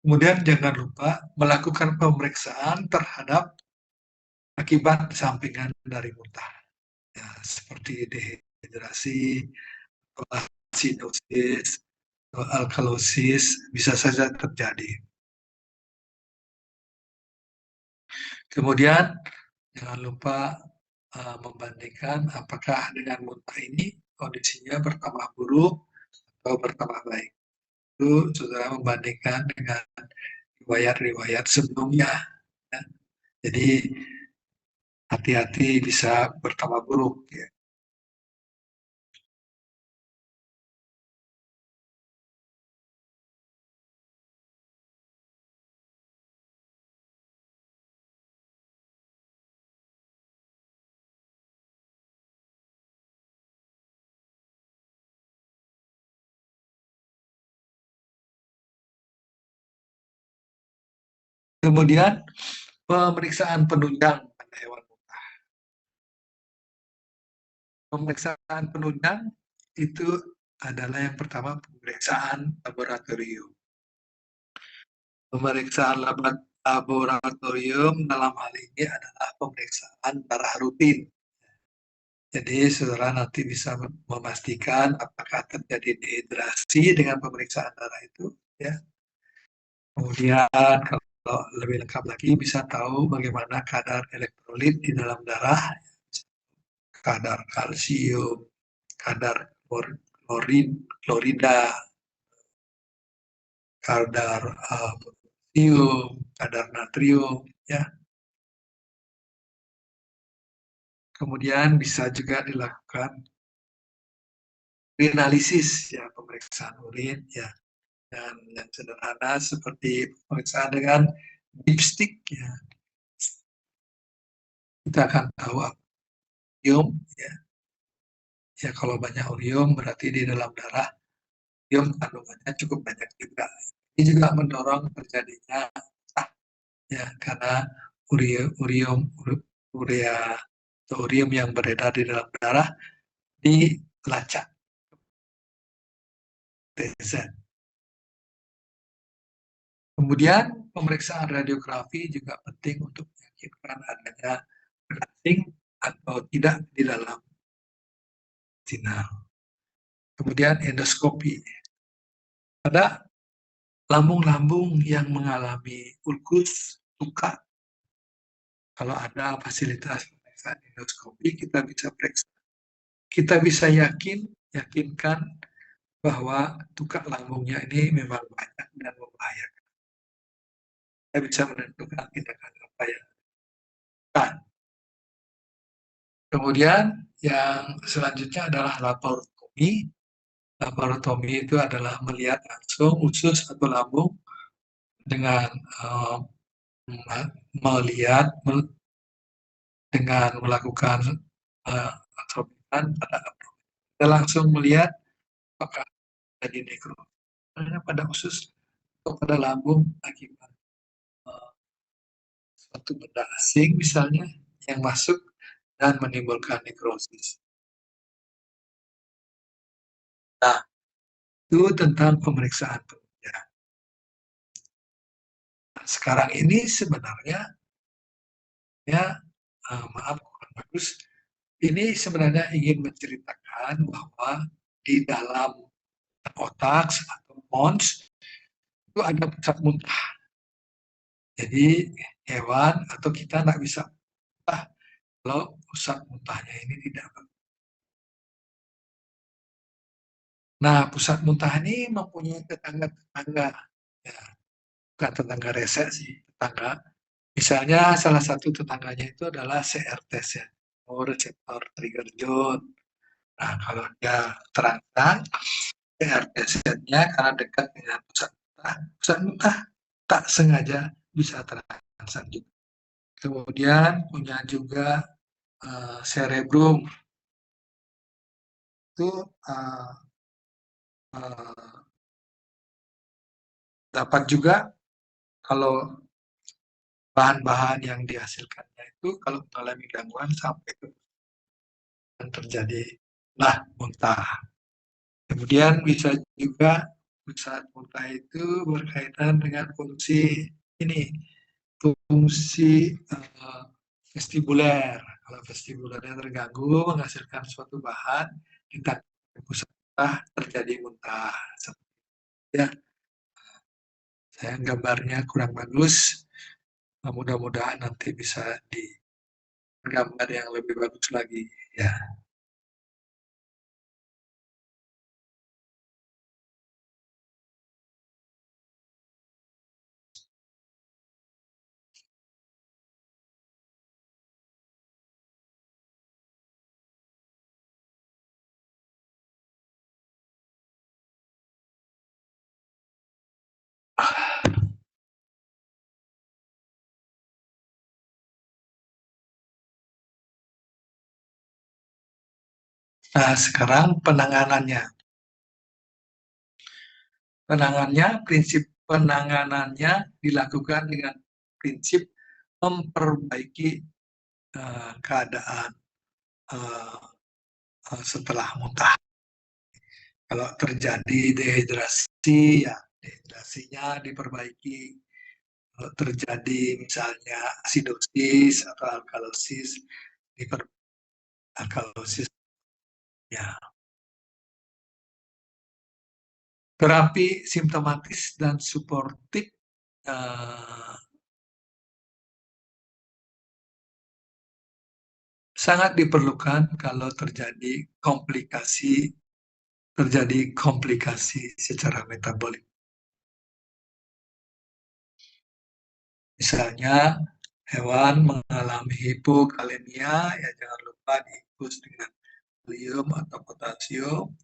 Kemudian jangan lupa melakukan pemeriksaan terhadap akibat sampingan dari muntah, ya, seperti dehidrasi, atau acidosis, atau alkalosis bisa saja terjadi. Kemudian jangan lupa membandingkan apakah dengan muntah ini kondisinya bertambah buruk atau bertambah baik. Itu saudara membandingkan dengan riwayat-riwayat sebelumnya, ya. Jadi hati-hati bisa bertambah buruk, ya. Kemudian pemeriksaan penunjang pada hewan muntah. Pemeriksaan penunjang itu adalah yang pertama pemeriksaan laboratorium. Pemeriksaan laboratorium dalam hal ini adalah pemeriksaan darah rutin. Jadi saudara nanti bisa memastikan apakah terjadi dehidrasi dengan pemeriksaan darah itu, ya. Kemudian kalau lebih lengkap lagi bisa tahu bagaimana kadar elektrolit di dalam darah, kadar kalsium, kadar klorida, kadar potasium, kadar natrium, ya. Kemudian bisa juga dilakukan urinalisis, ya, pemeriksaan urin, ya, dan yang sederhana seperti pemeriksaan dengan dipstick, ya. Kita akan tahu apakah ya, Ya kalau banyak urium berarti di dalam darah urium kandungannya cukup banyak juga. Ini juga mendorong terjadinya ya karena urea atau urium yang beredar di dalam darah dilacak TZ. Kemudian pemeriksaan radiografi juga penting untuk meyakinkan adanya asing atau tidak di dalam sinar. Kemudian endoskopi. Pada lambung-lambung yang mengalami ulkus, luka, kalau ada fasilitas pemeriksaan endoskopi, kita bisa periksa. Kita bisa yakinkan bahwa tukak lambungnya ini memang banyak dan membahayakan. Kita bisa menentukan tindakan apa yang dilakukan. Kemudian yang selanjutnya adalah laparotomi. Laparotomi itu adalah melihat langsung usus atau lambung dengan dengan melakukan sobekan pada abdomen. Kita langsung melihat apakah jadi nekrosis pada usus atau pada lambung akibat suatu benda asing misalnya yang masuk dan menimbulkan nekrosis. Nah, itu tentang pemeriksaan penunjang. Nah, sekarang ini sebenarnya ya maaf kurang bagus. Ini sebenarnya ingin menceritakan bahwa di dalam otak atau pons itu ada pusat muntah. Jadi hewan atau kita tidak bisa muntah kalau pusat muntahnya ini tidak. Nah, pusat muntah ini mempunyai tetangga-tetangga, ya, bukan tetangga rese sih, tetangga. Misalnya salah satu tetangganya itu adalah CRT, reseptor trigger zone. Nah, kalau dia terangsang, CRT-nya karena dekat dengan pusat muntah tak sengaja bisa terangsang juga. Kemudian punya juga cerebrum itu dapat juga kalau bahan-bahan yang dihasilkannya itu kalau mengalami gangguan sampai ke terjadi muntah. Kemudian bisa juga pusat muntah itu berkaitan dengan fungsi vestibuler. Kalau vestibulernya terganggu menghasilkan suatu bahan, kita pusat muntah terjadi muntah. Ya, saya gambarnya kurang bagus. Mudah-mudahan nanti bisa digambar yang lebih bagus lagi. Ya. Nah, sekarang penanganannya. Prinsip penanganannya dilakukan dengan prinsip memperbaiki keadaan setelah muntah. Kalau terjadi dehidrasi, ya dehidrasinya diperbaiki. Kalau terjadi misalnya asidosis atau alkalosis, alkalosis. Ya. Terapi simptomatis dan suportif sangat diperlukan kalau terjadi komplikasi secara metabolik. Misalnya hewan mengalami hipokalemia, ya jangan lupa diinfus dengan kalium atau potasium.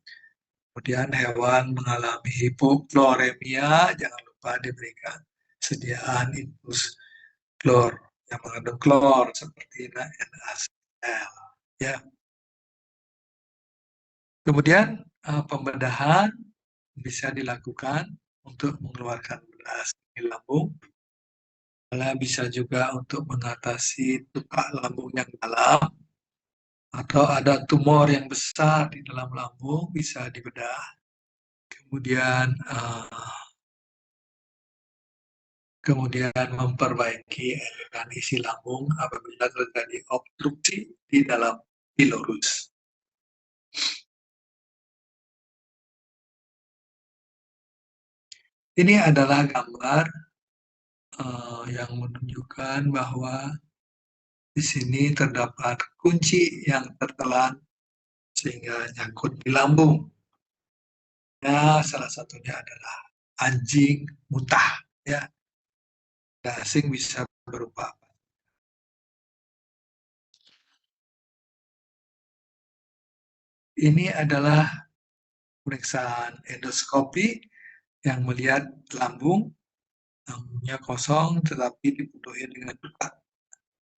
Kemudian hewan mengalami hipokloremia, jangan lupa diberikan sediaan infus klor yang mengandung klor seperti NaCl. Ya. Kemudian pembedahan bisa dilakukan untuk mengeluarkan beras di lambung. Bisa juga untuk mengatasi tukak lambung yang dalam atau ada tumor yang besar di dalam lambung bisa dibedah. Kemudian memperbaiki aliran isi lambung apabila terjadi obstruksi di dalam pilorus. Ini adalah gambar yang menunjukkan bahwa di sini terdapat kunci yang tertelan sehingga nyangkut di lambung. Ya, salah satunya adalah anjing muntah. Ya, gasing bisa berupa. Ini adalah pemeriksaan endoskopi yang melihat lambungnya kosong tetapi dipenuhi dengan tukak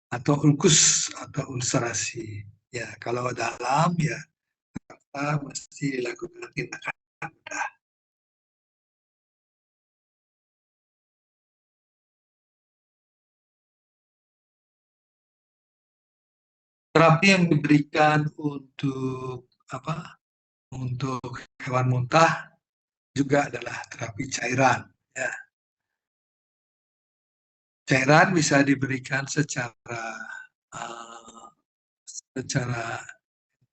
atau ulkus atau ulcerasi. Ya, kalau dalam ya kita mesti dilakukan tindakan bedah. Terapi yang diberikan untuk hewan muntah juga adalah terapi cairan. Ya. Cairan bisa diberikan secara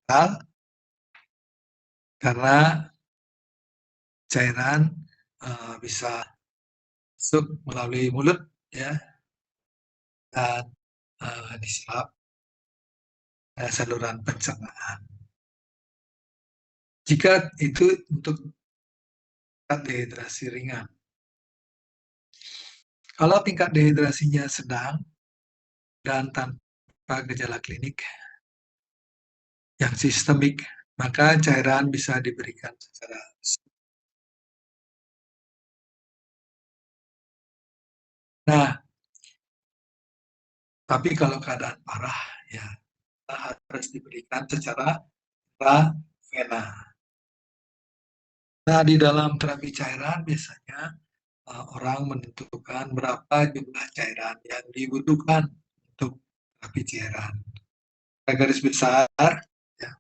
oral karena cairan bisa masuk melalui mulut ya dan diserap saluran pencernaan. Jika itu untuk dehidrasi ringan. Kalau tingkat dehidrasinya sedang dan tanpa gejala klinik yang sistemik, maka cairan bisa diberikan secara. Nah, tapi kalau keadaan parah, ya harus diberikan secara intravena. Nah, di dalam terapi cairan biasanya orang menentukan berapa jumlah cairan yang dibutuhkan untuk terapi cairan. Garis besar, ya,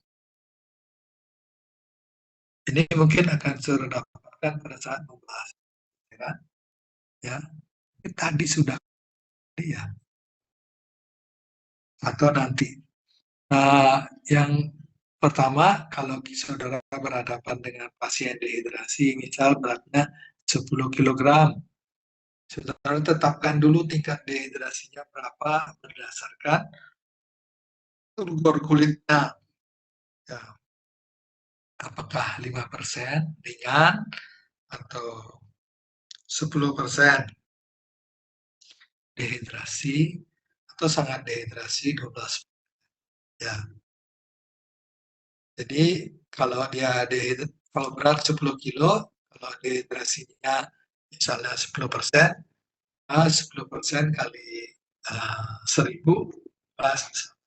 ini mungkin akan saya dapatkan pada saat membahas cairan, ya. Tadi sudah, ya, atau nanti. Yang pertama, kalau saudara berhadapan dengan pasien dehidrasi, misal beratnya 10 kg, saudara tetapkan dulu tingkat dehidrasinya berapa berdasarkan turgor kulitnya. Ya, apakah 5% ringan atau 10% dehidrasi atau sangat dehidrasi 12%. Ya. Jadi kalau kalau berat 10 kilo, kalau dehidrasinya misalnya 10%, 10% kali 1000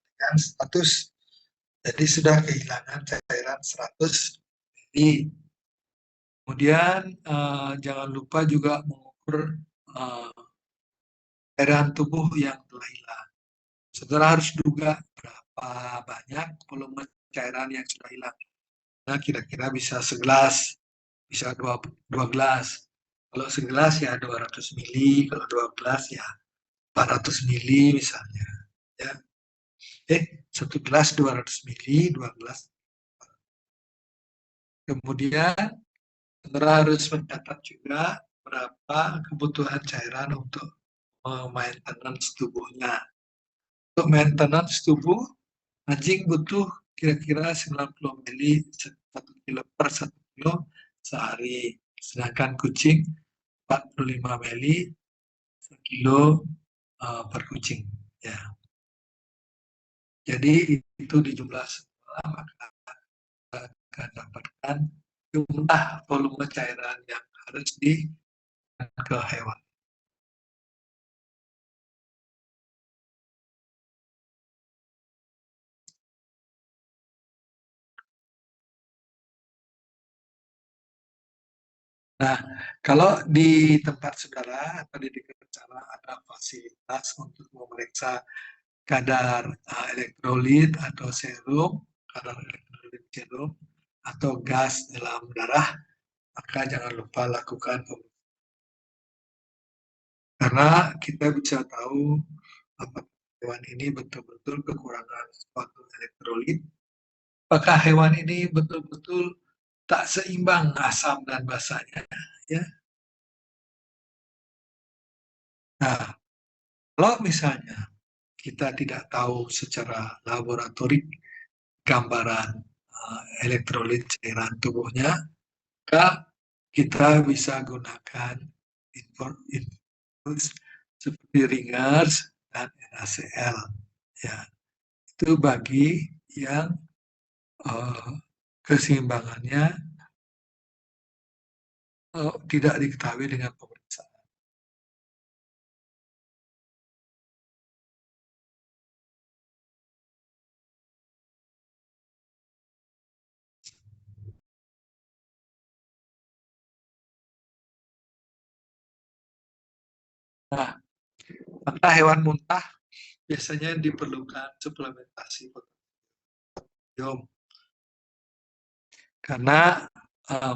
dengan 100. Jadi sudah kehilangan cairan 100 ml. Kemudian jangan lupa juga mengukur cairan tubuh yang telah hilang. Saudara harus duga berapa banyak volume cairan yang sudah hilang. Nah, kira-kira bisa segelas, bisa dua gelas. Kalau segelas ya 200 mili, kalau 2 gelas ya 400 mili misalnya. Ya. Satu gelas 200 mili, 2 gelas. Kemudian saudara harus mencatat juga berapa kebutuhan cairan untuk maintenance tubuhnya. Untuk maintenance tubuh, anjing butuh kira-kira 90 mili 1 kilo per 1 kilo sehari. Sedangkan kucing 45 mili 1 kilo per kucing. Ya. Jadi itu dijumlah semua, maka kita akan dapatkan jumlah volume cairan yang harus ke hewan. Nah, kalau di tempat saudara atau di dekat sana ada fasilitas untuk memeriksa kadar elektrolit atau serum, kadar elektrolit serum atau gas dalam darah, maka jangan lupa lakukan pemeriksaan. Karena kita bisa tahu apakah hewan ini betul-betul kekurangan suatu elektrolit, apakah hewan ini betul-betul tak seimbang asam dan basanya, ya. Nah, kalau misalnya kita tidak tahu secara laboratorik gambaran elektrolit cairan tubuhnya, maka kita bisa gunakan infus seperti Ringers dan NaCl. Ya, itu bagi yang keseimbangannya tidak diketahui dengan pemeriksaan. Nah, pada hewan muntah biasanya diperlukan suplementasi potasium karena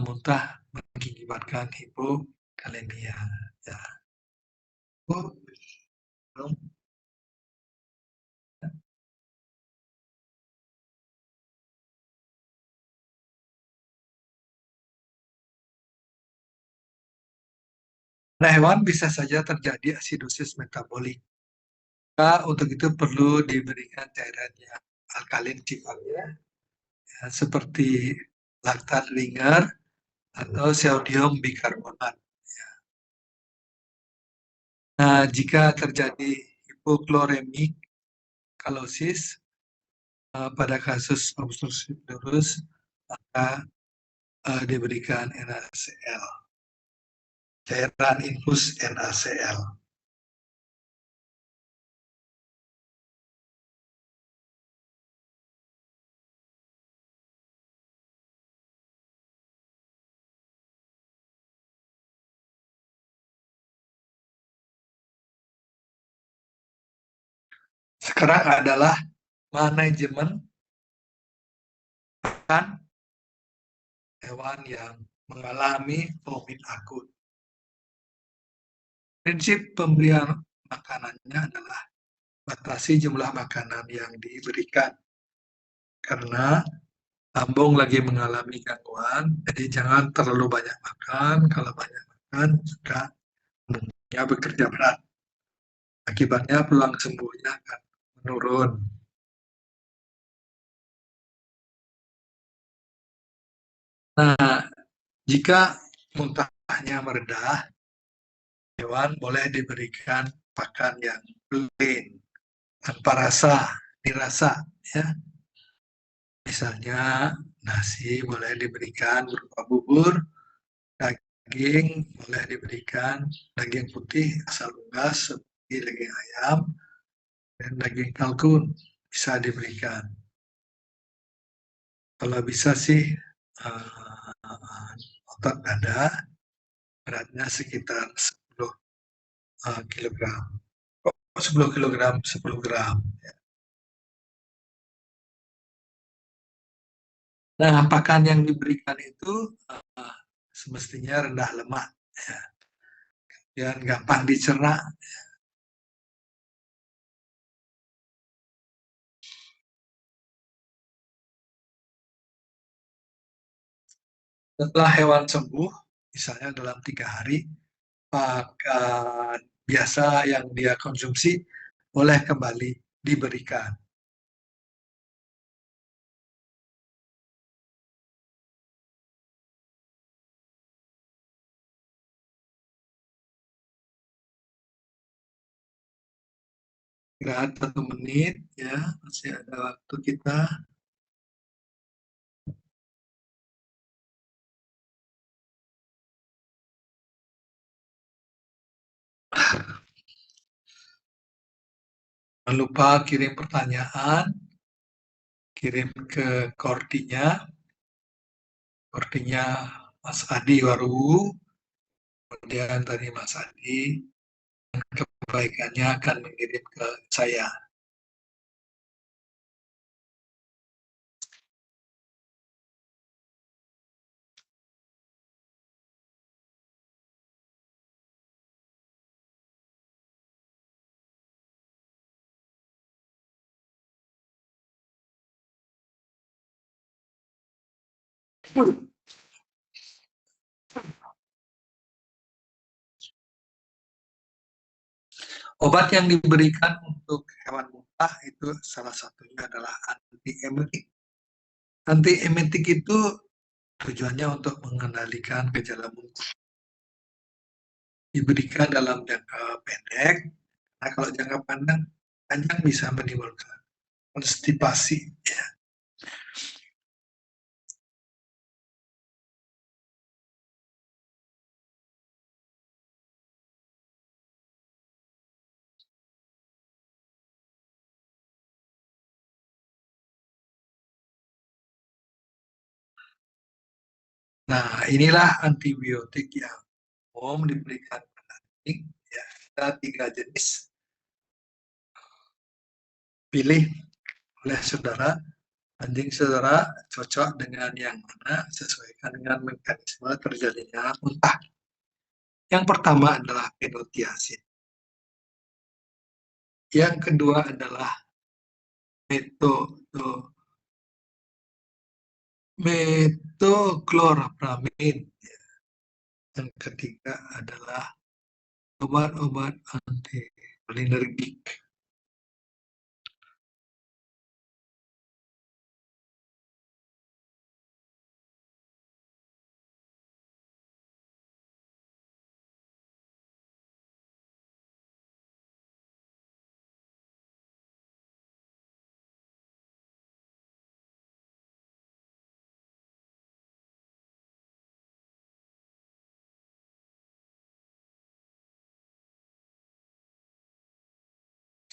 muntah mengakibatkan hipokalemia. Ya. Pada hewan bisa saja terjadi asidosis metabolik. Maka untuk itu perlu diberikan cairan yang alkalin sifatnya, ya, seperti laktat ringer atau sodium bikarbonat. Nah, jika terjadi hipokloremik kalosis pada kasus obstruksi uterus, maka diberikan NaCl, cairan infus NaCl. Sekarang adalah manajemen makan hewan yang mengalami vomit akut. Prinsip pemberian makanannya adalah batasi jumlah makanan yang diberikan. Karena lambung lagi mengalami gangguan, jadi jangan terlalu banyak makan. Kalau banyak makan, maka lambungnya bekerja berat. Akibatnya peluang sembuhnya akan menurun. Nah, jika muntahnya meredah, hewan boleh diberikan pakan yang plain, tanpa rasa, dirasa, ya. Misalnya nasi boleh diberikan berupa bubur, daging boleh diberikan daging putih asal unggas seperti daging ayam, dan daging kalkun bisa diberikan. Kalau bisa sih otot dada beratnya sekitar 10 kilogram. 10 kilogram, 10 gram. Nah, pakan yang diberikan itu semestinya rendah lemak, ya, dan gampang dicerna. Setelah hewan sembuh, misalnya dalam 3 hari, pakan biasa yang dia konsumsi boleh kembali diberikan. Istirahat 1 menit, ya, masih ada waktu kita. Jangan lupa kirim pertanyaan, kirim ke Kordinya Mas Adi Waru, Kemudian tadi Mas Adi, kebaikannya akan mengirim ke saya. Obat yang diberikan untuk hewan muntah itu salah satunya adalah antiemetik. Antiemetik itu tujuannya untuk mengendalikan gejala muntah. Diberikan dalam jangka pendek, nah kalau jangka panjang bisa menimbulkan konstipasi. Ya. Nah, inilah antibiotik yang umum diberikan pada anjing. Ya, ada 3 jenis. Pilih oleh saudara, anjing saudara cocok dengan yang mana, sesuaikan dengan mekanisme terjadinya muntah. Yang pertama adalah fenotiazid. Yang kedua adalah metoclopramid. Yang ketiga adalah obat-obat antikolinergik.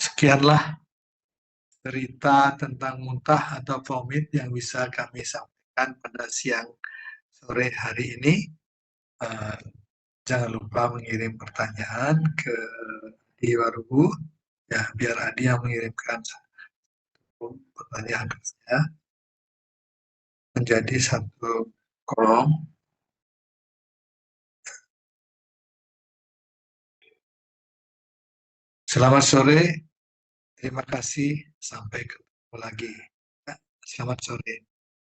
Sekianlah cerita tentang muntah atau vomit yang bisa kami sampaikan pada siang sore hari ini. Jangan lupa mengirim pertanyaan ke Adi Warubu, ya, biar Adi yang mengirimkan pertanyaan ke saya menjadi satu kolom. Selamat sore, terima kasih, sampai ketemu lagi. Ya, selamat sore.